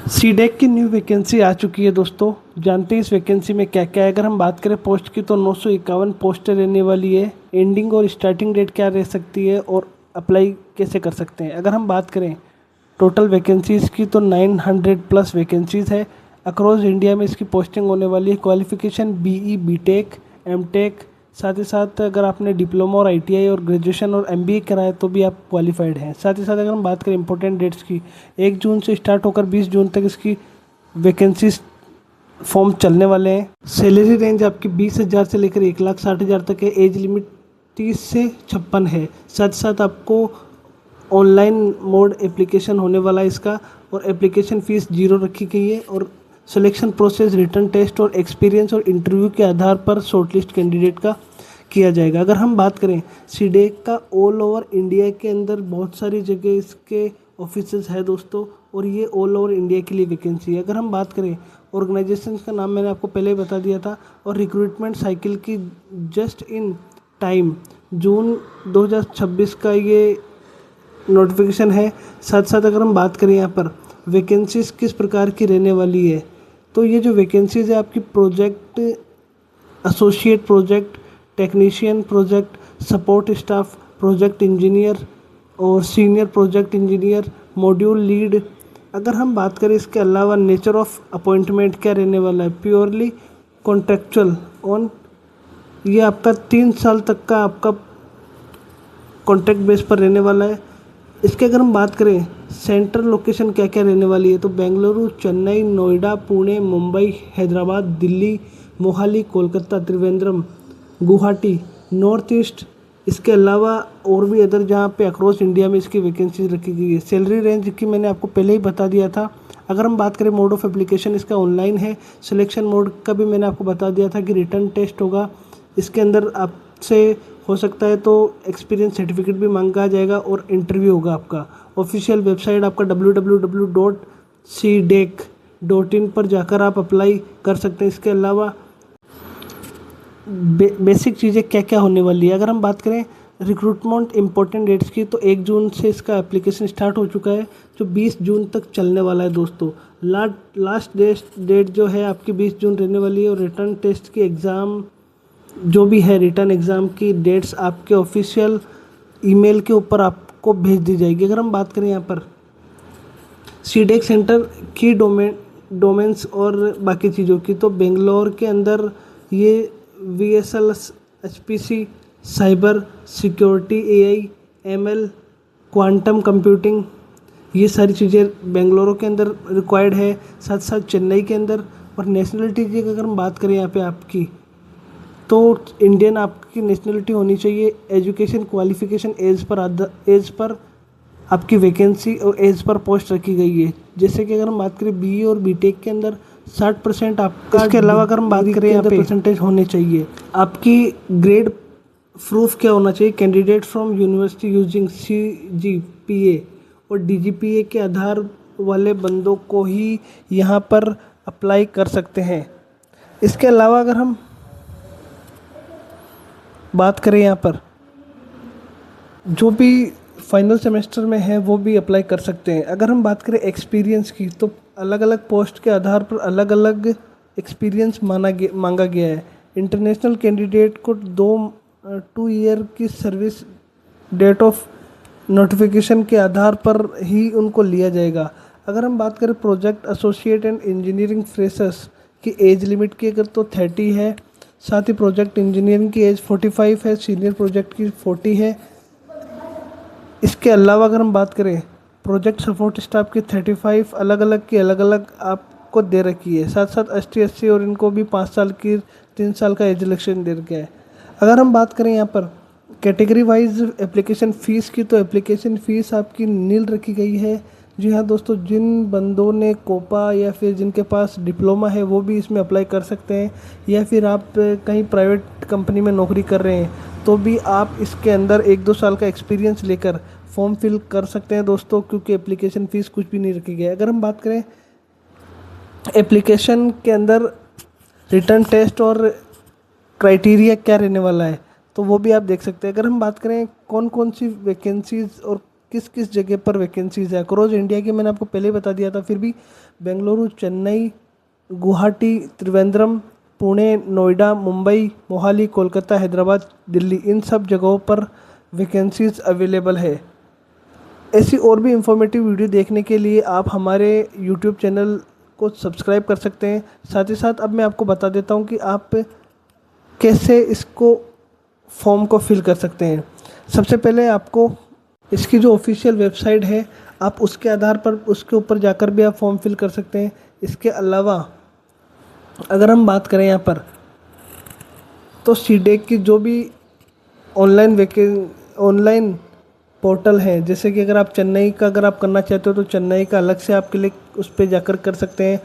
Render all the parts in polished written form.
सीडेक की new vacancy आ चुकी है दोस्तों। जानते हैं इस वैकेंसी में क्या क्या है। अगर हम बात करें पोस्ट की तो 951 पोस्टें रहने वाली है। एंडिंग और स्टार्टिंग डेट क्या रह सकती है और अप्लाई कैसे कर सकते हैं। अगर हम बात करें टोटल वैकेंसीज़ की तो 900 प्लस वैकेंसीज़ है। अक्रॉस इंडिया में इसकी पोस्टिंग होने वाली है। क्वालिफिकेशन बीई बीटेक एमटेक, साथ ही साथ अगर आपने डिप्लोमा और आईटीआई और ग्रेजुएशन और एमबीए करा है तो भी आप क्वालिफाइड हैं। साथ ही साथ अगर हम बात करें इंपॉर्टेंट डेट्स की, 1 जून से स्टार्ट होकर 20 जून तक इसकी वैकेंसीज फॉर्म चलने वाले हैं। सैलरी रेंज आपकी 20,000 से लेकर 1,60,000 तक है। एज लिमिट 30 से 56 है। साथ ही साथ आपको ऑनलाइन मोड एप्लीकेशन होने वाला है इसका, और एप्लीकेशन फ़ीस 0 रखी गई है। और सिलेक्शन प्रोसेस रिटर्न टेस्ट और एक्सपीरियंस और इंटरव्यू के आधार पर शॉर्टलिस्ट कैंडिडेट का किया जाएगा। अगर हम बात करें सीडेक का ऑल ओवर इंडिया के अंदर बहुत सारी जगह इसके ऑफिसेज है दोस्तों, और ये ऑल ओवर इंडिया के लिए वैकेंसी है। अगर हम बात करें ऑर्गेनाइजेशन का नाम मैंने आपको पहले ही बता दिया था, और रिक्रूटमेंट साइकिल की जस्ट इन टाइम जून 2026 का ये नोटिफिकेशन है। साथ साथ अगर हम बात करें यहाँ पर वैकेंसीज़ किस प्रकार की रहने वाली है, तो ये जो वैकेंसीज़ है आपकी project associate, project technician, project support staff, project engineer और senior project engineer, module lead. अगर हम बात करें इसके अलावा नेचर ऑफ अपॉइंटमेंट क्या रहने वाला है, प्योरली कॉन्ट्रेक्चुअल ऑन, ये आपका 3 साल तक का आपका कॉन्ट्रैक्ट बेस पर रहने वाला है। इसके अगर हम बात करें सेंट्रल लोकेशन क्या क्या रहने वाली है, तो बेंगलुरु, चेन्नई, नोएडा, पुणे, मुंबई, हैदराबाद, दिल्ली, मोहाली, कोलकाता, त्रिवेंद्रम, गुवाहाटी, नॉर्थ ईस्ट। इसके अलावा और भी अदर जहाँ पे अक्रॉस इंडिया में इसकी वैकेंसीज रखी गई है। सैलरी रेंज की मैंने आपको पहले ही बता दिया था। अगर हम बात करें मोड ऑफ एप्लीकेशन इसका ऑनलाइन है। सिलेक्शन मोड का भी मैंने आपको बता दिया था कि रिटर्न टेस्ट होगा। इसके अंदर आपसे हो सकता है तो एक्सपीरियंस सर्टिफिकेट भी मांगा जाएगा और इंटरव्यू होगा आपका। ऑफिशियल वेबसाइट आपका www.cdec.in पर जाकर आप अप्लाई कर सकते हैं। इसके अलावा बेसिक चीज़ें क्या क्या होने वाली है। अगर हम बात करें रिक्रूटमेंट इंपॉर्टेंट डेट्स की, तो 1 जून से इसका एप्लीकेशन स्टार्ट हो चुका है, जो 20 जून तक चलने वाला है दोस्तों। लास्ट डेट जो है आपकी 20 जून रहने वाली है। और रिटर्न टेस्ट की एग्ज़ाम जो भी है, रिटर्न एग्ज़ाम की डेट्स आपके ऑफिशियल ईमेल के ऊपर आपको भेज दी जाएगी। अगर हम बात करें यहाँ पर सीडेक सेंटर की डोमेन्स और बाकी चीज़ों की, तो बेंगलोर के अंदर ये VSL, HPC, cyber security, AI, ML, quantum computing, ये सारी चीज़ें बेंगलुरु के अंदर रिक्वायर्ड है। साथ साथ चेन्नई के अंदर। और नेशनलिटी की अगर हम बात करें यहाँ पे आपकी, तो इंडियन आपकी नेशनलिटी होनी चाहिए। एजुकेशन क्वालिफिकेशन एज पर आपकी वैकेंसी और एज पर पोस्ट रखी गई है। जैसे कि अगर हम बात करें BE और बीटेक के अंदर 60% आपका। इसके अलावा अगर हम बात करें यहाँ पे परसेंटेज होने चाहिए। आपकी ग्रेड प्रूफ क्या होना चाहिए, candidate from university using CGPA और DGPA के आधार वाले बंदों को ही यहाँ पर अप्लाई कर सकते हैं। इसके अलावा अगर हम बात करें यहाँ पर जो भी फाइनल सेमेस्टर में है वो भी अप्लाई कर सकते हैं। अगर हम बात करें एक्सपीरियंस की, तो अलग अलग पोस्ट के आधार पर अलग अलग एक्सपीरियंस मांगा गया है। इंटरनेशनल कैंडिडेट को 2 ईयर की सर्विस डेट ऑफ नोटिफिकेशन के आधार पर ही उनको लिया जाएगा। अगर हम बात करें project associate and engineering freshers की एज लिमिट की, अगर तो 30 है। साथ ही प्रोजेक्ट इंजीनियरिंग की एज 45 है, सीनियर प्रोजेक्ट की 40 है। इसके अलावा अगर हम बात करें प्रोजेक्ट सपोर्ट स्टाफ की 35, अलग अलग आपको दे रखी है। साथ साथ ST SC और इनको भी 5 साल की 3 साल का एज रिलैक्सेशन दे रखा है। अगर हम बात करें यहाँ पर कैटेगरी वाइज एप्लीकेशन फ़ीस की, तो एप्लीकेशन फ़ीस आपकी नील रखी गई है। जी हाँ दोस्तों, जिन बंदों ने कोपा या फिर जिनके पास डिप्लोमा है वो भी इसमें अप्लाई कर सकते हैं, या फिर आप कहीं प्राइवेट कंपनी में नौकरी कर रहे हैं तो भी आप इसके अंदर 1-2 साल का एक्सपीरियंस लेकर फॉर्म फिल कर सकते हैं दोस्तों, क्योंकि एप्लीकेशन फ़ीस कुछ भी नहीं रखी गई है। अगर हम बात करें एप्लीकेशन के अंदर रिटर्न टेस्ट और क्राइटेरिया क्या रहने वाला है, तो वो भी आप देख सकते हैं। अगर हम बात करें कौन कौन सी वैकेंसीज़ और किस किस जगह पर वैकेंसीज़ है। अक्रॉस इंडिया की मैंने आपको पहले बता दिया था, फिर भी बेंगलुरु, चेन्नई, गुवाहाटी, त्रिवेंद्रम, पुणे, नोएडा, मुंबई, मोहाली, कोलकाता, हैदराबाद, दिल्ली, इन सब जगहों पर वैकेंसीज़ अवेलेबल है। ऐसी और भी इंफॉर्मेटिव वीडियो देखने के लिए आप हमारे यूट्यूब चैनल को सब्सक्राइब कर सकते हैं। साथ ही साथ अब मैं आपको बता देता हूँ कि आप कैसे इसको फॉर्म को फिल कर सकते हैं। सबसे पहले आपको इसकी जो ऑफिशियल वेबसाइट है, आप उसके आधार पर उसके ऊपर जाकर भी आप फॉर्म फिल कर सकते हैं। इसके अलावा अगर हम बात करें यहाँ पर, तो सीडेक की जो भी ऑनलाइन पोर्टल है, जैसे कि अगर आप चेन्नई का अगर आप करना चाहते हो तो चेन्नई का अलग से आपके लिए उस पर जाकर कर सकते हैं,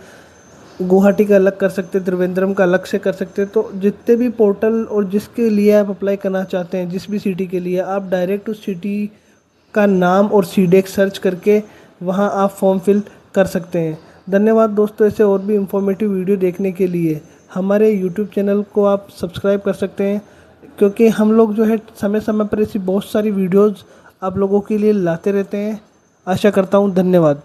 गुवाहाटी का अलग कर सकते हैं, त्रिवेंद्रम का अलग से कर सकते हैं। तो जितने भी पोर्टल और जिसके लिए आप अप्लाई करना चाहते हैं, जिस भी सिटी के लिए, आप डायरेक्ट उस सिटी का नाम और सीडेक सर्च करके वहां आप फॉर्म फिल कर सकते हैं। धन्यवाद दोस्तों। ऐसे और भी इंफॉर्मेटिव वीडियो देखने के लिए हमारे यूट्यूब चैनल को आप सब्सक्राइब कर सकते हैं, क्योंकि हम लोग जो है समय समय पर ऐसी बहुत सारी वीडियोज़ आप लोगों के लिए लाते रहते हैं। आशा करता हूँ। धन्यवाद।